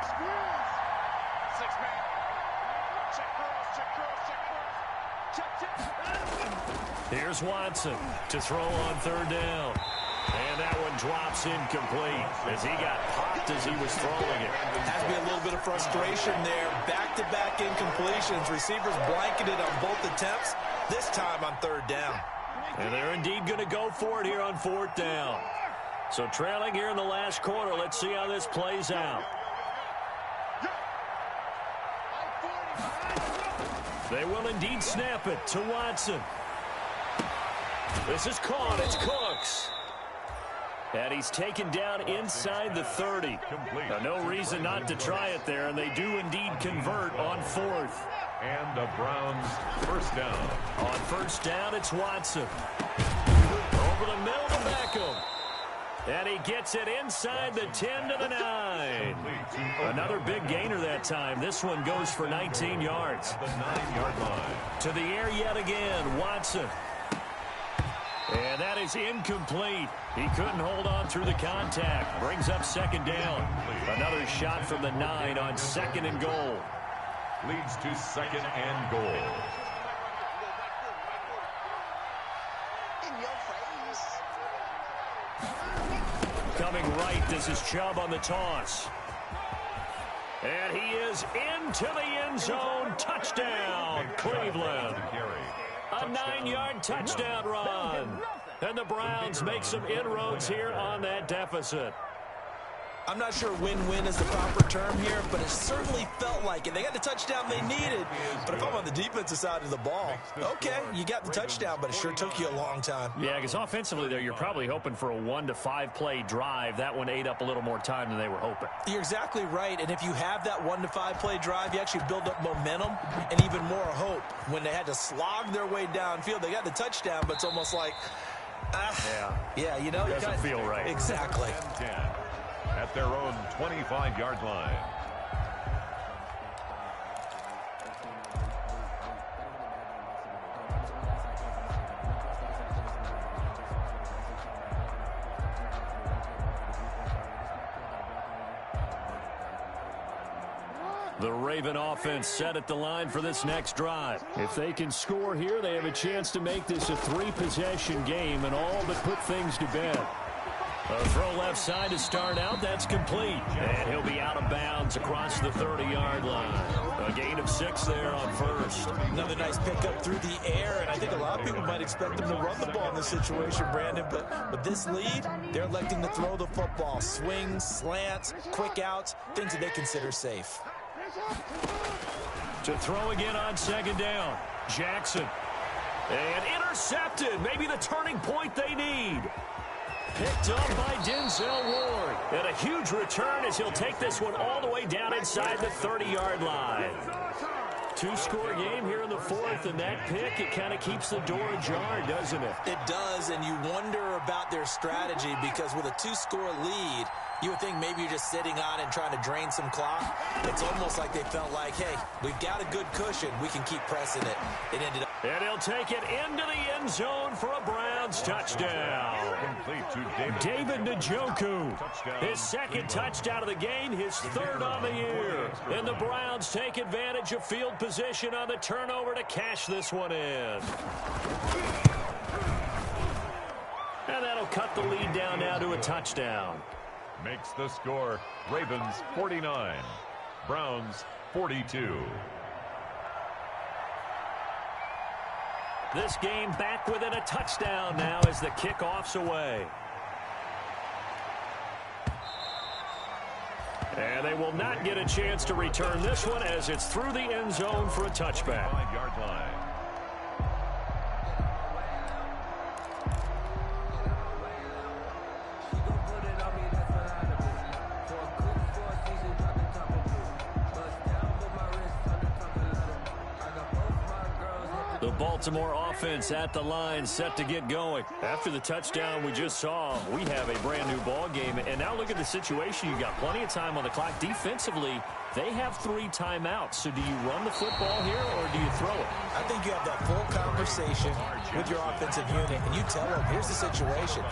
Here's Watson to throw on third down. And that one drops incomplete as he got popped as he was throwing it. Has to be a little bit of frustration there. Back-to-back incompletions. Receivers blanketed on both attempts, this time on third down. And they're indeed going to go for it here on fourth down. So trailing here in the last quarter, let's see how this plays out. They will indeed snap it to Watson. This is caught. It's Cooks. And he's taken down inside the 30. Now, no reason not to try it there, and they do indeed convert on fourth. And the Browns first down. On first down, it's Watson. Over the middle to Beckham. And he gets it inside the 10 to the 9. Another big gainer that time. This one goes for 19 yards. The 9-yard line. To the air yet again, Watson. And that is incomplete. He couldn't hold on through the contact. Brings up second down. Another shot from the 9 on second and goal. Leads to second and goal. Coming right, this is Chubb on the toss. And he is into the end zone. Touchdown, Cleveland. A 9-yard touchdown run. And the Browns make some inroads here on that deficit. I'm not sure win-win is the proper term here, but it certainly felt like it. They got the touchdown they needed, but if I'm on the defensive side of the ball, okay, you got the touchdown, but it sure took you a long time. Yeah, because offensively there, you're probably hoping for a 1 to 5 play drive. That one ate up a little more time than they were hoping. You're exactly right, and if you have that 1 to 5 play drive, you actually build up momentum and even more hope. When they had to slog their way downfield, they got the touchdown, but it's almost like, yeah, you know, doesn't feel right. Exactly. 10 at their own 25-yard line. The Raven offense set at the line for this next drive. If they can score here, they have a chance to make this a 3-possession game and all but put things to bed. A throw left side to start out. That's complete. And he'll be out of bounds across the 30-yard line. A gain of 6 there on first. Another nice pickup through the air, and I think a lot of people might expect them to run the ball in this situation, Brandon. But with this lead, they're electing to throw the football. Swings, slants, quick outs, things that they consider safe. To throw again on second down. Jackson. And intercepted. Maybe the turning point they need. Picked up by Denzel Ward. And a huge return as he'll take this one all the way down inside the 30-yard line. 2-score game here in the fourth, and that pick, it kind of keeps the door ajar, doesn't it? It does, and you wonder about their strategy because with a 2-score lead, You would think maybe you're just sitting on and trying to drain some clock. It's almost like they felt like, hey, we've got a good cushion. We can keep pressing it. It ended up. And he'll take it into the end zone for a Browns touchdown. Complete to David Njoku. His second touchdown of the game, his third on the year. And the Browns take advantage of field position on the turnover to cash this one in. And that'll cut the lead down now to a touchdown. Makes the score Ravens 49, Browns 42. This game back within a touchdown now as the kickoff's away. And they will not get a chance to return this one as it's through the end zone for a touchback. 5-yard line. The Baltimore offense at the line, set to get going. After the touchdown we just saw, we have a brand new ball game. And now look at the situation. You got plenty of time on the clock. Defensively, they have 3 timeouts. So do you run the football here or do you throw it? I think you have that full conversation with your offensive unit, and you tell them, here's the situation.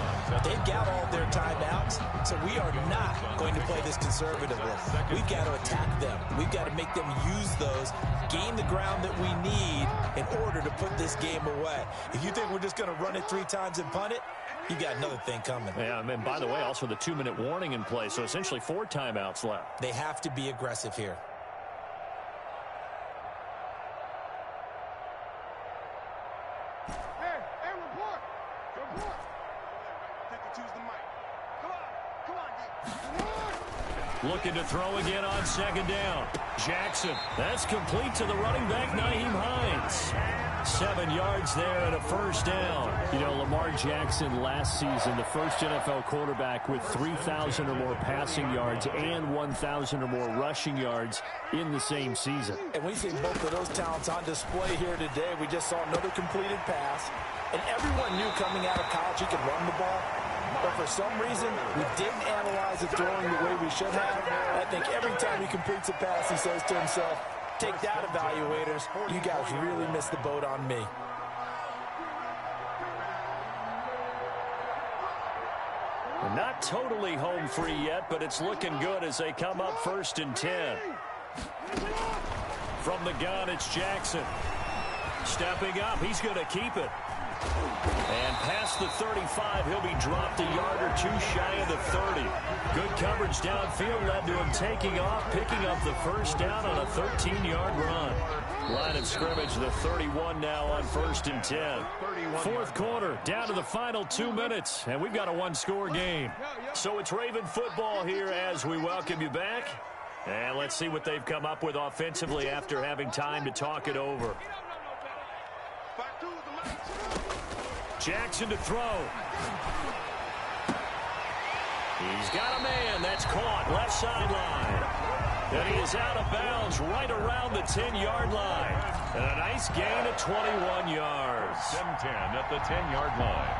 They've got all their timeouts, so we are not going to play this conservatively. We've got to attack them. We've got to make them use those, gain the ground that we need in order to put this game away. If you think we're just going to run it 3 times and punt it, you got another thing coming. Yeah, and by the way, also the 2-minute warning in play, so essentially 4 timeouts left. They have to be aggressive here. Hey, report. Report. 52's the mic. Come on, Looking to throw again on second down. Jackson, that's complete to the running back, Nyheim Hines. 7 yards there and a first down. You know, Lamar Jackson last season, the first NFL quarterback with 3,000 or more passing yards and 1,000 or more rushing yards in the same season. And we see both of those talents on display here today. We just saw another completed pass. And everyone knew coming out of college he could run the ball. But for some reason, we didn't analyze it throwing the way we should have. I think every time he completes a pass, he says to himself, take that, evaluators. You guys really missed the boat on me. Not totally home free yet, but it's looking good as they come up 1st and 10. From the gun, it's Jackson. Stepping up, he's going to keep it. And past the 35, he'll be dropped a yard or 2 shy of the 30. Good coverage downfield led to him taking off, picking up the first down on a 13-yard run. Line of scrimmage, the 31 now on 1st and 10. 4th quarter, down to the final 2 minutes, and we've got a 1-score game. So it's Raven football here as we welcome you back. And let's see what they've come up with offensively after having time to talk it over. Jackson to throw. He's got a man. That's caught. Left sideline. And he is out of bounds right around the 10-yard line. And a nice gain of 21 yards. 10-10 at the 10-yard line.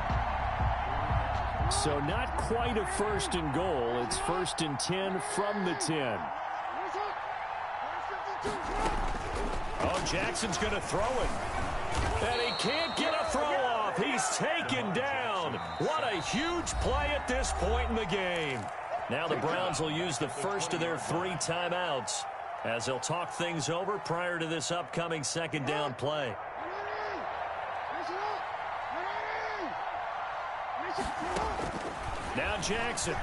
So not quite a 1st and goal. It's 1st and 10 from the 10. Oh, Jackson's going to throw it. And he can't get a throw off. He's taken down. What a huge play at this point in the game. Now the Browns will use the first of their 3 timeouts as they'll talk things over prior to this upcoming 2nd down play. Now Jackson.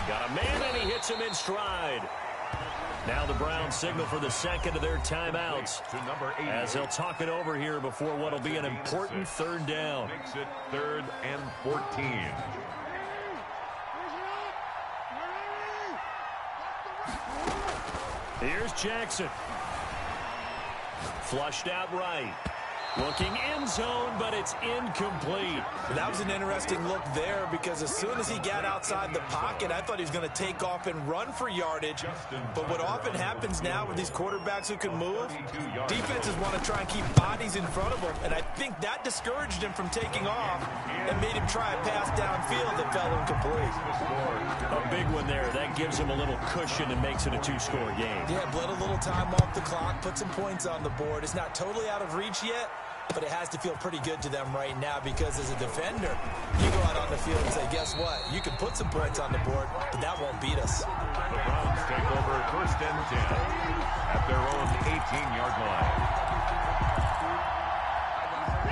Got a man and he hits him in stride. Now the Browns signal for the 2nd of their timeouts as they'll talk it over here before what will be an important 3rd down. Makes it 3rd and 14. Here's Jackson. Flushed out right. Looking end zone, but it's incomplete. That was an interesting look there because as soon as he got outside the pocket, I thought he was going to take off and run for yardage. But what often happens now with these quarterbacks who can move, defenses want to try and keep bodies in front of them. And I think that discouraged him from taking off and made him try a pass downfield that fell incomplete. A big one there. That gives him a little cushion and makes it a 2-score game. Yeah, bled a little time off the clock, put some points on the board. It's not totally out of reach yet, but it has to feel pretty good to them right now because as a defender, you go out on the field and say, guess what? You can put some points on the board, but that won't beat us. The Browns take over 1st and 10 at their own 18-yard line.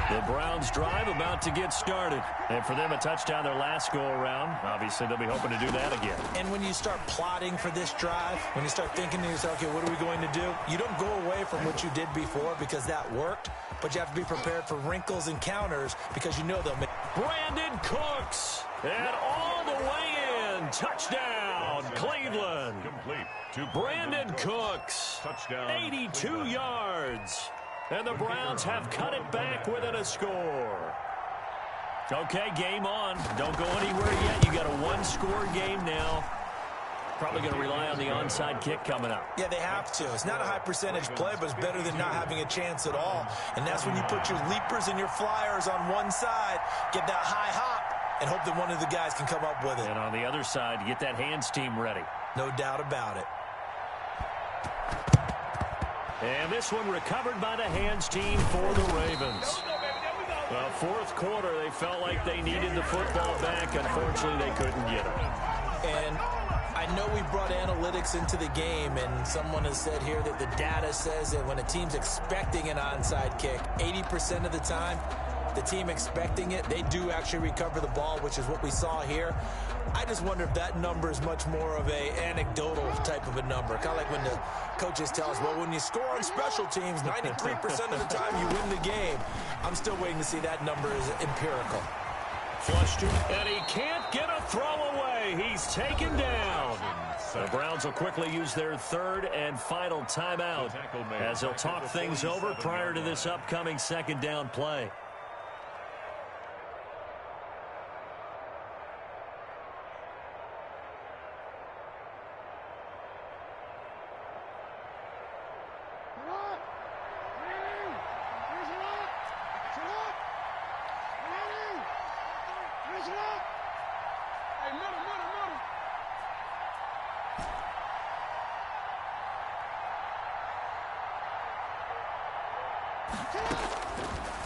The Browns drive about to get started. And for them, a touchdown their last go-around. Obviously, they'll be hoping to do that again. And when you start plotting for this drive, when you start thinking to yourself, okay, what are we going to do? You don't go away from what you did before because that worked, but you have to be prepared for wrinkles and counters because you know they'll make. Brandon Cooks, and all the way in. Touchdown, Cleveland. Complete to Brandon Cooks, touchdown, 82 yards. And the Browns have cut it back within a score. Okay, game on. Don't go anywhere yet. You got a 1-score game now. Probably going to rely on the onside kick coming up. Yeah, they have to. It's not a high percentage play, but it's better than not having a chance at all. And that's when you put your leapers and your flyers on one side, get that high hop, and hope that one of the guys can come up with it. And on the other side, get that hands team ready. No doubt about it. And this one recovered by the hands team for the Ravens. Well, 4th quarter, they felt like they needed the football back. Unfortunately, they couldn't get it. And I know we brought analytics into the game, and someone has said here that the data says that when a team's expecting an onside kick, 80% of the time, the team expecting it, they do actually recover the ball, which is what we saw here. I just wonder if that number is much more of a anecdotal type of a number. Kind of like when the coaches tell us, well, when you score on special teams, 93% of the time you win the game. I'm still waiting to see that number is empirical. Flushed him, and he can't get a throw away. He's taken down. The Browns will quickly use their 3rd and final timeout as they'll talk things over prior to this upcoming 2nd down play.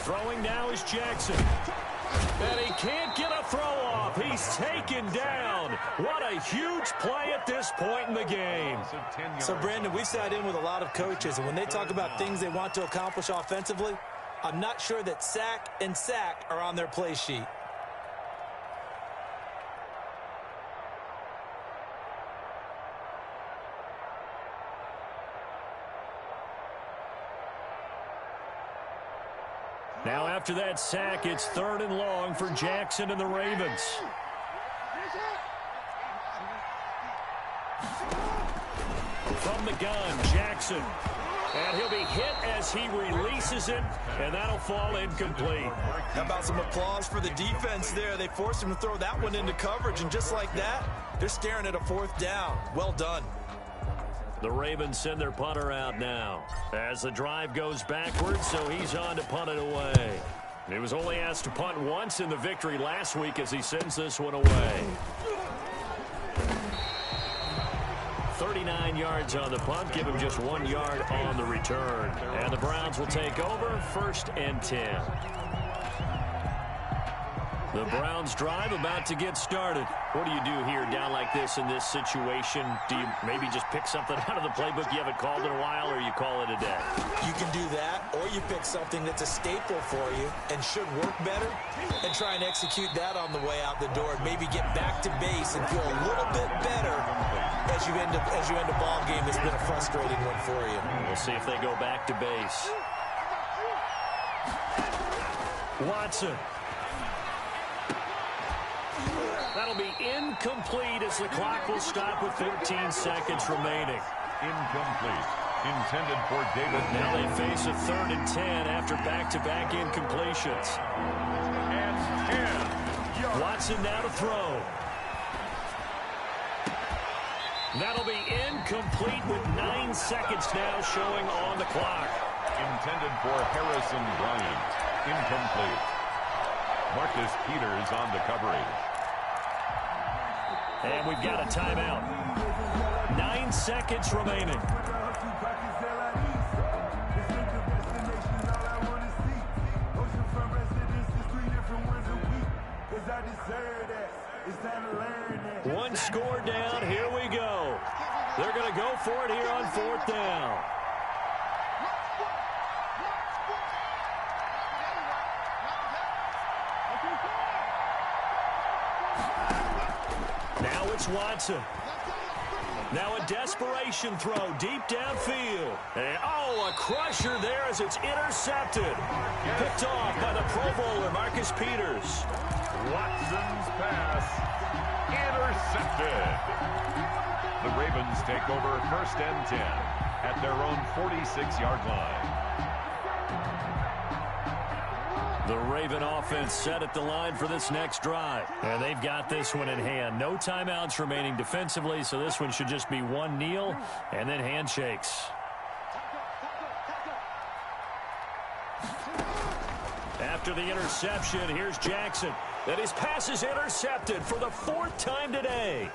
Throwing now is Jackson. And he can't get a throw off. He's taken down. What a huge play at this point in the game. So, Brandon, we sat in with a lot of coaches, and when they talk about things they want to accomplish offensively, I'm not sure that sack and sack are on their play sheet. Now after that sack, it's 3rd and long for Jackson and the Ravens. From the gun, Jackson. And he'll be hit as he releases it, and that'll fall incomplete. How about some applause for the defense there? They forced him to throw that one into coverage, and just like that, they're staring at a 4th down. Well done. The Ravens send their punter out now as the drive goes backwards, so he's on to punt it away. He was only asked to punt once in the victory last week as he sends this one away. 39 yards on the punt, give him just 1 yard on the return. And the Browns will take over 1st and 10. The Browns drive about to get started. What do you do here down like this in this situation? Do you maybe just pick something out of the playbook you haven't called in a while, or you call it a day? You can do that, or you pick something that's a staple for you and should work better and try and execute that on the way out the door and maybe get back to base and feel a little bit better as you end a ball game that's been a frustrating one for you. We'll see if they go back to base. Watson. That'll be incomplete as the clock will stop with 13 seconds remaining. Incomplete. intended for David. Now they face a 3rd and 10 after back-to-back incompletions. And 10. Watson now to throw. That'll be incomplete with 9 seconds now showing on the clock. Intended for Harrison Bryant. Incomplete. Marcus Peters on the coverage. And we've got a timeout. 9 seconds remaining. One score down. Here we go. They're going to go for it here on 4th down. Now it's Watson. Now a desperation throw deep downfield. And, a crusher there as it's intercepted. Picked off by the Pro Bowler, Marcus Peters. Watson's pass intercepted. The Ravens take over 1st and 10 at their own 46-yard line. The Raven offense set at the line for this next drive. And they've got this one in hand. No timeouts remaining defensively, so this one should just be one kneel and then handshakes. After the interception, here's Jackson. And his pass is intercepted for the 4th time today.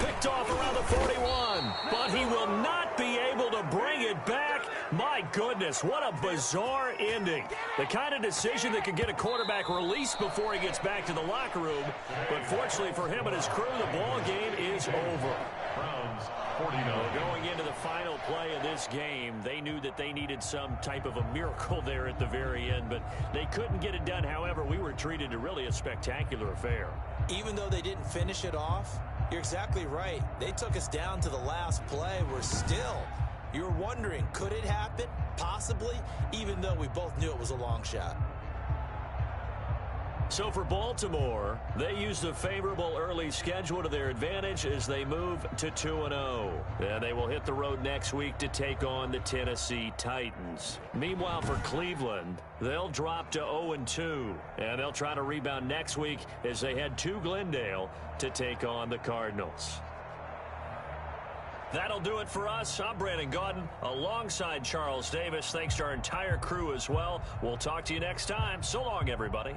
Picked off around the 41, but he will not be able to bring it back. My goodness, what a bizarre ending. The kind of decision that could get a quarterback released before he gets back to the locker room. But fortunately for him and his crew, the ball game is over. Browns 49. Going into the final play of this game, they knew that they needed some type of a miracle there at the very end, but they couldn't get it done. However, we were treated to really a spectacular affair. Even though they didn't finish it off, you're exactly right. They took us down to the last play. We're still, you're wondering, could it happen? Possibly, even though we both knew it was a long shot. So for Baltimore, they used a favorable early schedule to their advantage as they move to 2-0. And they will hit the road next week to take on the Tennessee Titans. Meanwhile, for Cleveland, they'll drop to 0-2. And they'll try to rebound next week as they head to Glendale to take on the Cardinals. That'll do it for us. I'm Brandon Gaudin alongside Charles Davis. Thanks to our entire crew as well. We'll talk to you next time. So long, everybody.